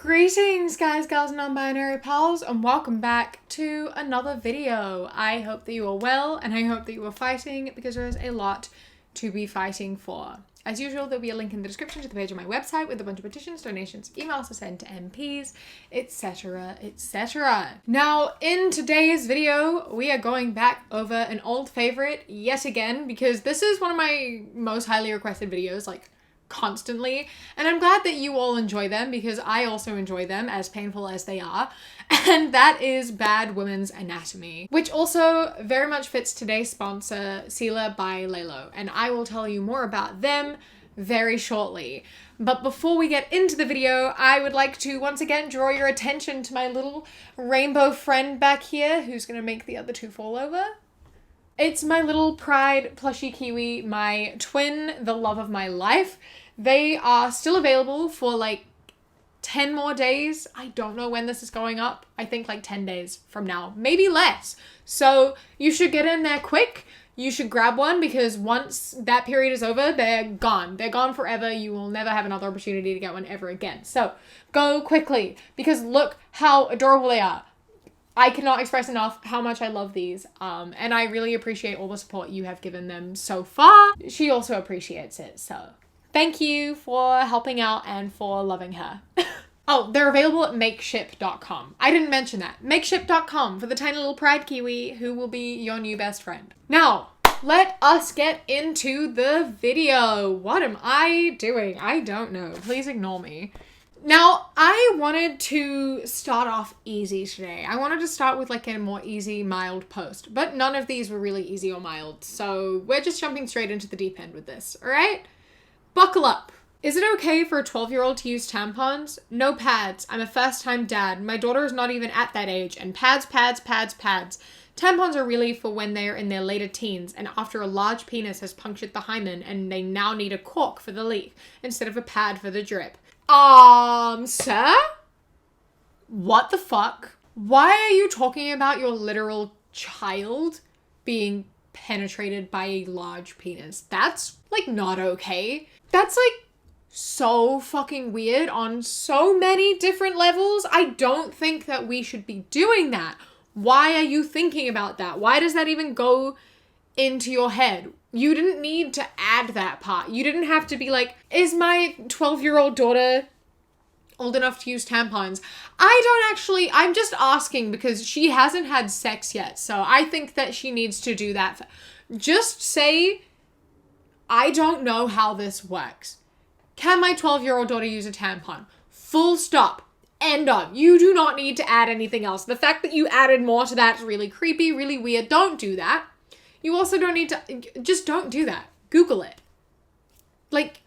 Greetings guys, gals, and non-binary pals, and welcome back to another video. I hope that you are well, and I hope that you are fighting, because there is a lot to be fighting for. As usual, there'll be a link in the description to the page on my website with a bunch of petitions, donations, emails to send to MPs, etc, etc. Now, in today's video, we are going back over an old favorite yet again, because this is one of my most highly requested videos, like, constantly, and I'm glad that you all enjoy them, because I also enjoy them, as painful as they are, and that is Bad Women's Anatomy, which also very much fits today's sponsor, Sila by Lalo, and I will tell you more about them very shortly. But before we get into the video, I would like to once again draw your attention to my little rainbow friend back here, who's gonna make the other two fall over. It's my little pride plushie kiwi, my twin, the love of my life. They are still available for like 10 more days. I don't know when this is going up. I think like 10 days from now, maybe less. So you should get in there quick. You should grab one, because once that period is over, they're gone. They're gone forever. You will never have another opportunity to get one ever again. So go quickly, because look how adorable they are. I cannot express enough how much I love these, and I really appreciate all the support you have given them so far. She also appreciates it, so thank you for helping out and for loving her. Oh, they're available at makeship.com. I didn't mention that. Makeship.com for the tiny little pride kiwi who will be your new best friend. Now, let us get into the video. What am I doing? I don't know. Please ignore me. Now, I wanted to start off easy today. I wanted to start with like a more easy, mild post, but none of these were really easy or mild, so we're just jumping straight into the deep end with this, all right? Buckle up. Is it okay for a 12-year-old to use tampons? No pads. I'm a first-time dad. My daughter is not even at that age, and pads. Tampons are really for when they are in their later teens and after a large penis has punctured the hymen and they now need a cork for the leak instead of a pad for the drip. Sir? What the fuck? Why are you talking about your literal child being penetrated by a large penis? That's, like, not okay. That's, like, so fucking weird on so many different levels. I don't think that we should be doing that. Why are you thinking about that? Why does that even go into your head? You didn't need to add that part. You didn't have to be like, is my 12-year-old daughter old enough to use tampons? I'm just asking because she hasn't had sex yet. So I think that she needs to do that. Just say, I don't know how this works. Can my 12-year-old daughter use a tampon? Full stop. End of. You do not need to add anything else. The fact that you added more to that is really creepy, really weird. Don't do that. You also don't need to, just don't do that. Google it. Like,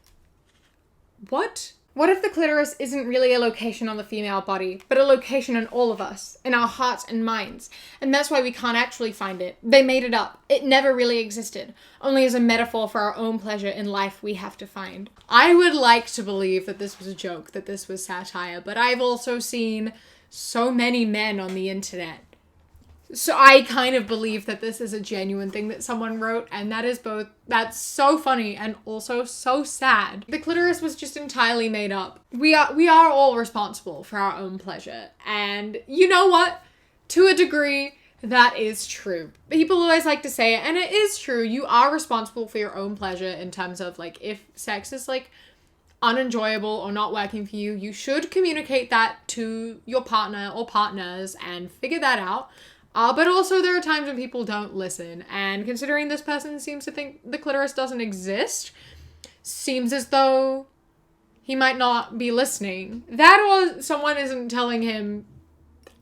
what? What if the clitoris isn't really a location on the female body, but a location in all of us, in our hearts and minds? And that's why we can't actually find it. They made it up. It never really existed. Only as a metaphor for our own pleasure in life we have to find. I would like to believe that this was a joke, that this was satire, but I've also seen so many men on the internet. So I kind of believe that this is a genuine thing that someone wrote, and that's so funny and also so sad. The clitoris was just entirely made up. We are all responsible for our own pleasure, and you know what? To a degree, that is true. People always like to say it, and it is true. You are responsible for your own pleasure in terms of, like, if sex is, like, unenjoyable or not working for you, you should communicate that to your partner or partners and figure that out. But also there are times when people don't listen, and considering this person seems to think the clitoris doesn't exist, seems as though he might not be listening. That or someone isn't telling him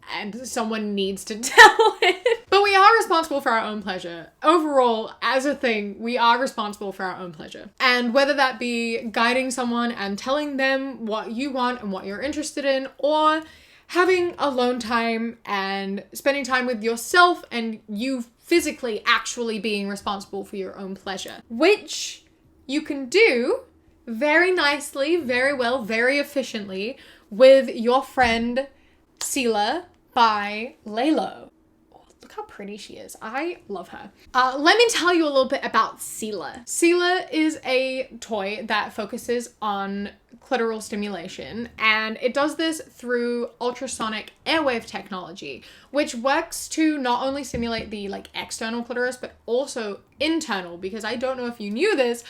and someone needs to tell him. But we are responsible for our own pleasure. Overall, as a thing, we are responsible for our own pleasure. And whether that be guiding someone and telling them what you want and what you're interested in, or having alone time and spending time with yourself and you physically actually being responsible for your own pleasure, which you can do very nicely, very well, very efficiently with your friend Sila by Lalo. look how pretty she is. I love her. Let me tell you a little bit about Sela. Sela is a toy that focuses on clitoral stimulation, and it does this through ultrasonic airwave technology, which works to not only stimulate the like external clitoris, but also internal, because I don't know if you knew this,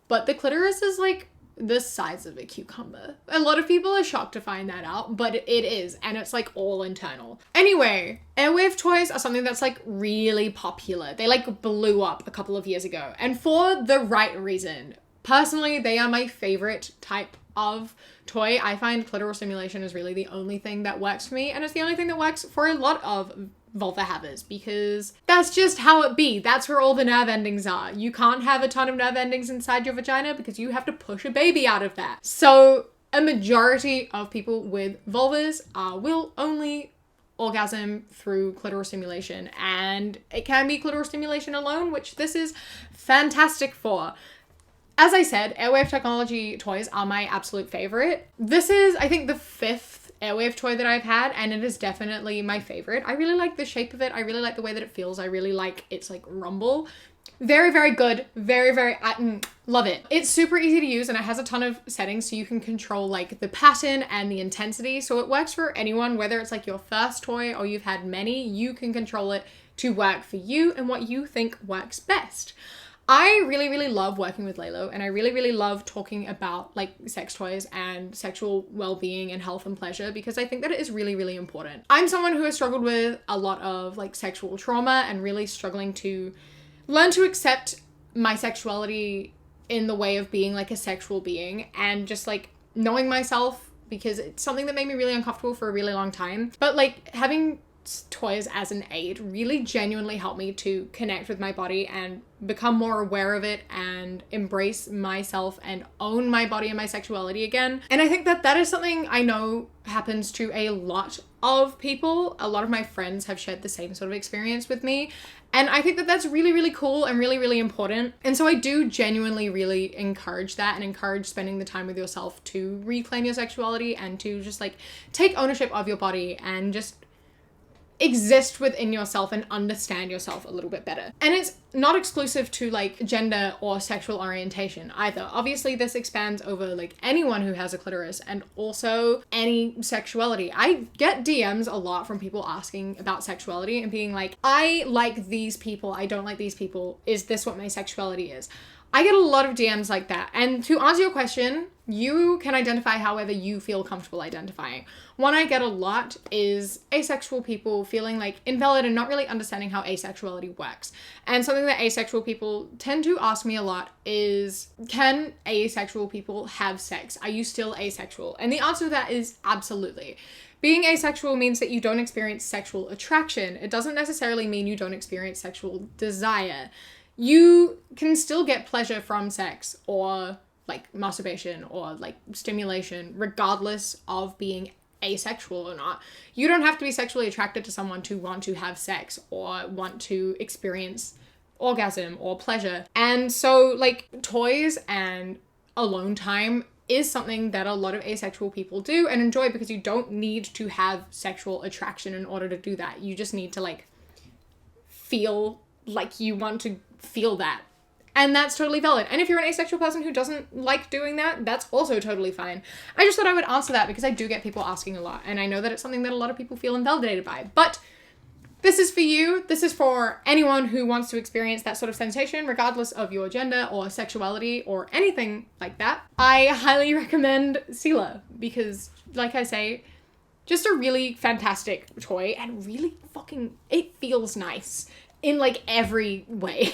but the clitoris is like the size of a cucumber. A lot of people are shocked to find that out, but it is, and it's like all internal. Anyway, airwave toys are something that's like really popular. They like blew up a couple of years ago, and for the right reason. Personally, they are my favorite type of toy. I find clitoral stimulation is really the only thing that works for me, and it's the only thing that works for a lot of vulva havers, because that's just how it be. That's where all the nerve endings are. You can't have a ton of nerve endings inside your vagina because you have to push a baby out of that. So a majority of people with vulvas will only orgasm through clitoral stimulation, and it can be clitoral stimulation alone, which this is fantastic for. As I said, airwave technology toys are my absolute favorite. This is, I think, the 5th airwave toy that I've had, and it is definitely my favorite. I really like the shape of it. I really like the way that it feels. I really like its like rumble. Very, very good. Very, very, love it. It's super easy to use, and it has a ton of settings so you can control like the pattern and the intensity. So it works for anyone, whether it's like your first toy or you've had many, you can control it to work for you and what you think works best. I really, really love working with Lalo, and I really, really love talking about like sex toys and sexual well-being and health and pleasure, because I think that it is really, really important. I'm someone who has struggled with a lot of like sexual trauma and really struggling to learn to accept my sexuality in the way of being like a sexual being, and just like knowing myself, because it's something that made me really uncomfortable for a really long time. But like having toys as an aid really genuinely helped me to connect with my body and become more aware of it and embrace myself and own my body and my sexuality again. And I think that that is something I know happens to a lot of people. A lot of my friends have shared the same sort of experience with me. And I think that that's really, really cool and really, really important. And so I do genuinely really encourage that, and encourage spending the time with yourself to reclaim your sexuality and to just like take ownership of your body and just exist within yourself and understand yourself a little bit better. And it's not exclusive to like gender or sexual orientation either. Obviously this expands over like anyone who has a clitoris and also any sexuality. I get DMs a lot from people asking about sexuality and being like, I like these people, I don't like these people. Is this what my sexuality is? I get a lot of DMs like that. And to answer your question, you can identify however you feel comfortable identifying. One I get a lot is asexual people feeling like invalid and not really understanding how asexuality works. And something that asexual people tend to ask me a lot is, can asexual people have sex? Are you still asexual? And the answer to that is absolutely. Being asexual means that you don't experience sexual attraction. It doesn't necessarily mean you don't experience sexual desire. You can still get pleasure from sex or like masturbation or like stimulation, regardless of being asexual or not. You don't have to be sexually attracted to someone to want to have sex or want to experience orgasm or pleasure. And so like toys and alone time is something that a lot of asexual people do and enjoy, because you don't need to have sexual attraction in order to do that. You just need to like feel like you want to feel that. And that's totally valid. And if you're an asexual person who doesn't like doing that, that's also totally fine. I just thought I would answer that because I do get people asking a lot. And I know that it's something that a lot of people feel invalidated by. But this is for you. This is for anyone who wants to experience that sort of sensation, regardless of your gender or sexuality or anything like that. I highly recommend Sela because, like I say, just a really fantastic toy and really fucking, it feels nice in like every way.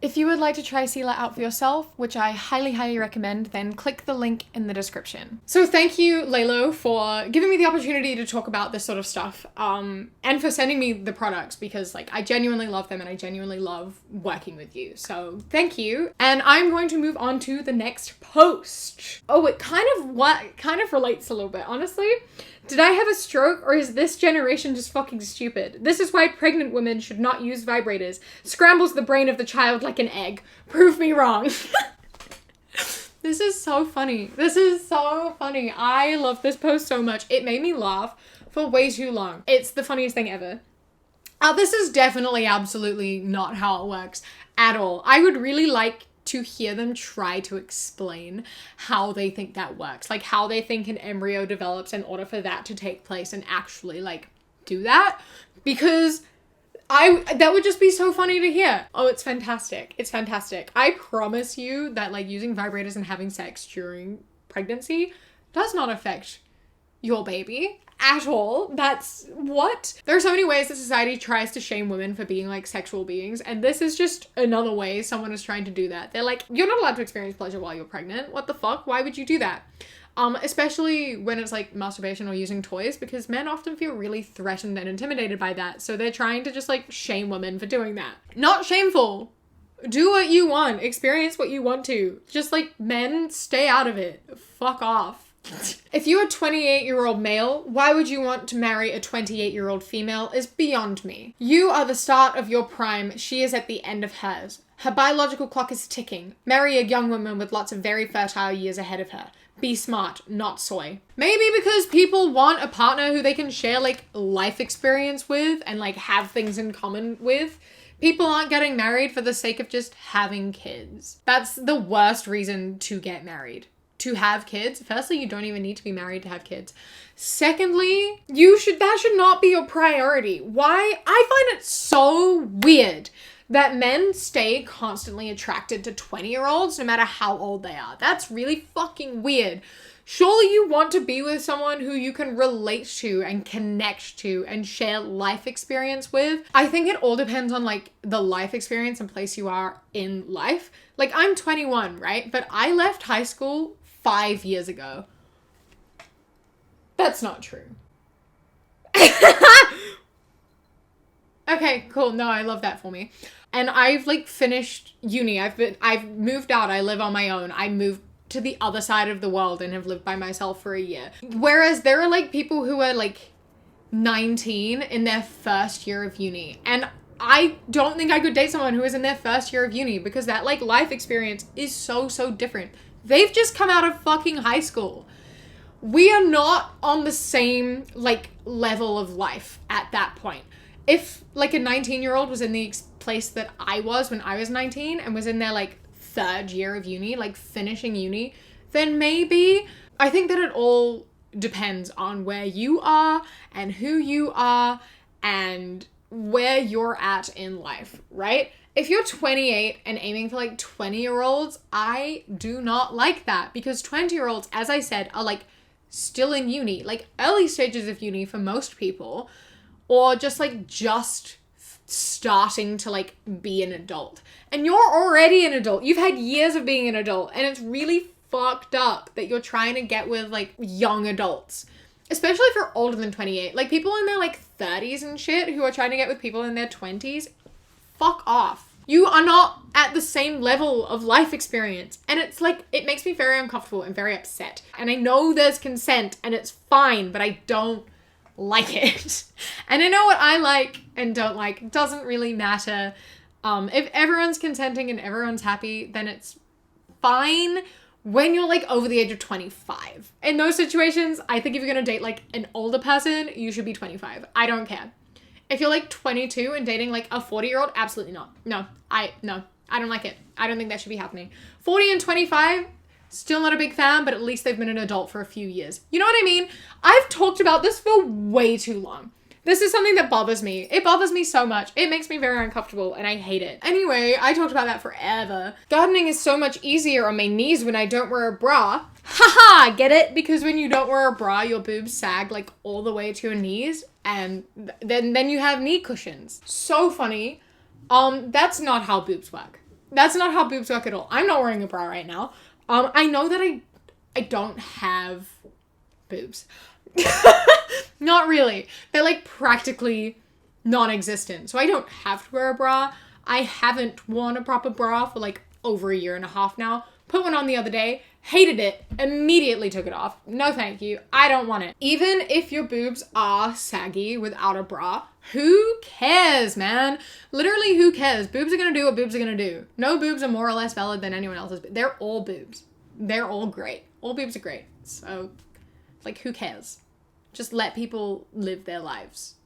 If you would like to try Sela out for yourself, which I highly, highly recommend, then click the link in the description. So thank you, Lalo, for giving me the opportunity to talk about this sort of stuff, and for sending me the products, because like I genuinely love them and I genuinely love working with you. So thank you. And I'm going to move on to the next post. Oh, it kind of relates a little bit, honestly. Did I have a stroke, or is this generation just fucking stupid? This is why pregnant women should not use vibrators. Scrambles the brain of the child like an egg. Prove me wrong. This is so funny. This is so funny. I love this post so much. It made me laugh for way too long. It's the funniest thing ever. This is definitely absolutely not how it works at all. I would really like to hear them try to explain how they think that works, like how they think an embryo develops in order for that to take place and actually like do that, because that would just be so funny to hear. Oh, it's fantastic. It's fantastic. I promise you that like using vibrators and having sex during pregnancy does not affect your baby at all. That's what? There are so many ways that society tries to shame women for being like sexual beings, and this is just another way someone is trying to do that. They're like, you're not allowed to experience pleasure while you're pregnant. What the fuck? Why would you do that? Especially when it's like masturbation or using toys, because men often feel really threatened and intimidated by that. So they're trying to just like shame women for doing that. Not shameful. Do what you want. Experience what you want to. Just like men, stay out of it. Fuck off. If you're a 28-year-old male, why would you want to marry a 28-year-old female is beyond me. You are the start of your prime. She is at the end of hers. Her biological clock is ticking. Marry a young woman with lots of very fertile years ahead of her. Be smart, not soy. Maybe because people want a partner who they can share like life experience with and like have things in common with. People aren't getting married for the sake of just having kids. That's the worst reason to get married. To have kids. Firstly, you don't even need to be married to have kids. Secondly, that should not be your priority. Why? I find it so weird that men stay constantly attracted to 20-year-olds no matter how old they are. That's really fucking weird. Surely you want to be with someone who you can relate to and connect to and share life experience with. I think it all depends on like the life experience and place you are in life. Like I'm 21, right? But I left high school 5 years ago. That's not true. Okay, cool. No, I love that for me. And I've like finished uni. I've moved out. I live on my own. I moved to the other side of the world and have lived by myself for a year. Whereas there are like people who are like 19 in their first year of uni. And I don't think I could date someone who is in their first year of uni because that like life experience is so different. They've just come out of fucking high school. We are not on the same like level of life at that point. If like a 19-year-old was in the place that I was when I was 19 and was in their like third year of uni, like finishing uni, then maybe. I think that it all depends on where you are and who you are and where you're at in life, right? If you're 28 and aiming for like 20-year-olds, I do not like that because 20-year-olds, as I said, are like still in uni, like early stages of uni for most people, or just starting to like be an adult. And you're already an adult. You've had years of being an adult, and it's really fucked up that you're trying to get with like young adults, especially if you're older than 28. Like people in their like 30s and shit who are trying to get with people in their 20s. Fuck off. You are not at the same level of life experience. And it's like, it makes me very uncomfortable and very upset. And I know there's consent and it's fine, but I don't like it. And I know what I like and don't like. It doesn't really matter. If everyone's consenting and everyone's happy, then it's fine when you're like over the age of 25. In those situations, I think if you're gonna date like an older person, you should be 25. I don't care. If you're like 22 and dating like a 40-year-old, absolutely not. No, I don't like it. I don't think that should be happening. 40 and 25, still not a big fan, but at least they've been an adult for a few years. You know what I mean? I've talked about this for way too long. This is something that bothers me. It bothers me so much. It makes me very uncomfortable and I hate it. Anyway, I talked about that forever. Gardening is so much easier on my knees when I don't wear a bra. Haha, get it? Because when you don't wear a bra, your boobs sag like all the way to your knees and then you have knee cushions. So funny. That's not how boobs work. That's not how boobs work at all. I'm not wearing a bra right now. I know that I don't have boobs. Not really. They're like practically non-existent. So I don't have to wear a bra. I haven't worn a proper bra for like over a year and a half now. Put one on the other day, hated it, immediately took it off. No thank you. I don't want it. Even if your boobs are saggy without a bra, who cares, man? Literally, who cares? Boobs are gonna do what boobs are gonna do. No boobs are more or less valid than anyone else's. They're all boobs. They're all great. All boobs are great. So, like, who cares? Just let people live their lives.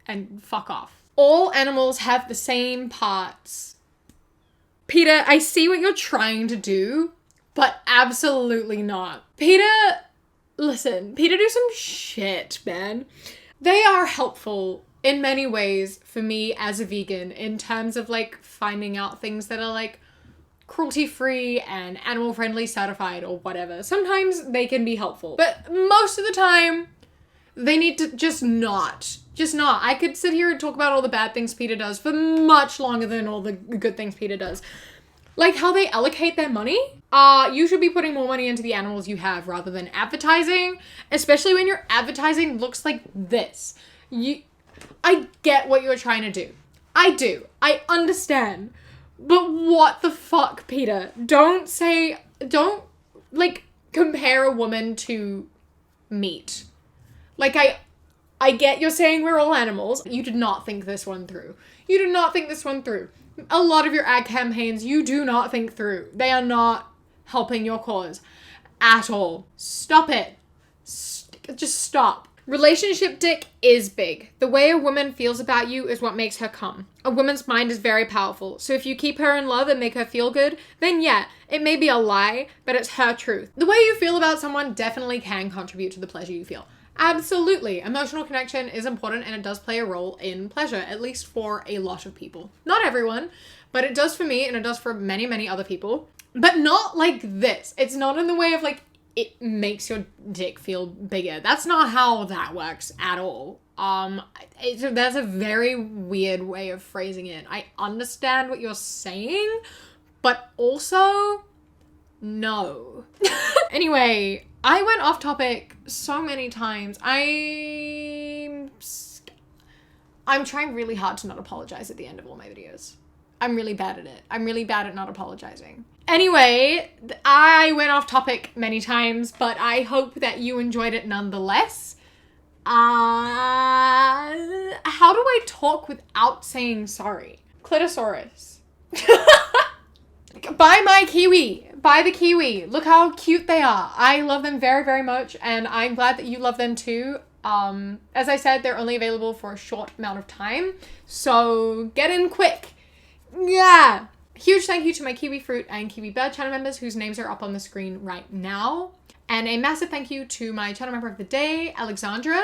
And fuck off. All animals have the same parts. Peter, I see what you're trying to do, but absolutely not. Peter, listen, Peter do some shit, man. They are helpful in many ways for me as a vegan in terms of like finding out things that are like cruelty-free and animal-friendly certified or whatever. Sometimes they can be helpful, but most of the time they need to just not. I could sit here and talk about all the bad things Peter does for much longer than all the good things Peter does. Like how they allocate their money. You should be putting more money into the animals you have rather than advertising, especially when your advertising looks like this. I get what you're trying to do. I do. I understand. But what the fuck, Peter? Don't like compare a woman to meat. Like I get you're saying we're all animals. You did not think this one through. A lot of your ad campaigns, you do not think through. They are not helping your cause at all. Stop it. Just stop. Relationship dick is big. The way a woman feels about you is what makes her come. A woman's mind is very powerful. So if you keep her in love and make her feel good, then yeah, it may be a lie, but it's her truth. The way you feel about someone definitely can contribute to the pleasure you feel. Absolutely. Emotional connection is important and it does play a role in pleasure, at least for a lot of people. Not everyone, but it does for me and it does for many, many other people. But not like this. It's not in the way of like, it makes your dick feel bigger. That's not how that works at all. That's a very weird way of phrasing it. I understand what you're saying, but also, no. Anyway, I went off topic so many times. I'm trying really hard to not apologize at the end of all my videos. I'm really bad at it. I'm really bad at not apologizing. Anyway, I went off topic many times, but I hope that you enjoyed it nonetheless. How do I talk without saying sorry? Clitosaurus. Buy my kiwi. Buy the kiwi. Look how cute they are. I love them very, very much, and I'm glad that you love them too. As I said, they're only available for a short amount of time, so get in quick. Yeah. Huge thank you to my Kiwi Fruit and Kiwi Bird channel members whose names are up on the screen right now. And a massive thank you to my channel member of the day, Alexandra.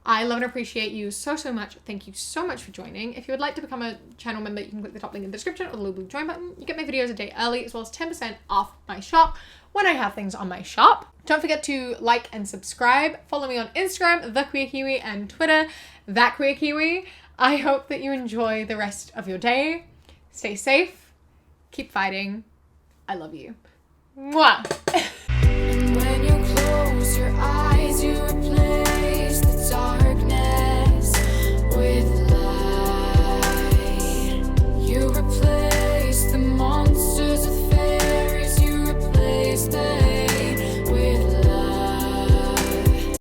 I love and appreciate you so, so much. Thank you so much for joining. If you would like to become a channel member, you can click the top link in the description or the little blue join button. You get my videos a day early as well as 10% off my shop when I have things on my shop. Don't forget to like and subscribe. Follow me on Instagram, The Queer Kiwi, and Twitter, That Queer Kiwi. I hope that you enjoy the rest of your day. Stay safe. Keep fighting. I love you. Mwah!